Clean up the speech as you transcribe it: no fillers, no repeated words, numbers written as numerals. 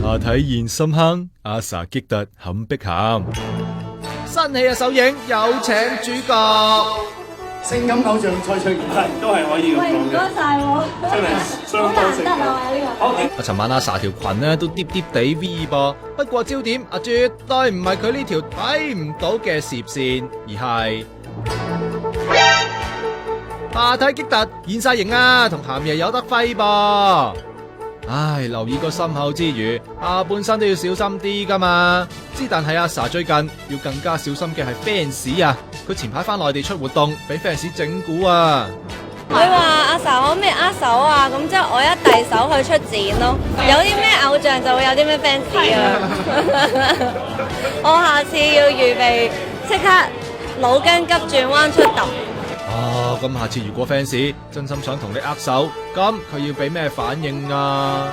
下體現深坑，阿 sa 激突冚碧咸。新戲嘅首映有請主角。聲音偶像蔡卓妍都係可以咁講嘅。唔該晒喎，真係相當成功。好，尋晚阿 sa 條裙呢都啲啲地 V 噃，不過焦點絕對唔係佢呢條睇唔到嘅攝線，而係下體激突現晒型啊，同鹹爺有得揮噃。唉，留意個心口之餘，下半身都要小心啲噶嘛。之但係阿 sa 最近要更加小心嘅係 fans 啊，佢前排翻內地出活動，俾 fans 整蠱啊。佢話阿 sa 可唔可以握手啊？咁之後我一遞手去出展咯。有啲咩偶像就會有啲咩 fans 啊。我下次要預備即刻腦筋急轉彎出揼。哦，咁下次如果 fans 真心想同你握手，咁佢要俾咩反應啊？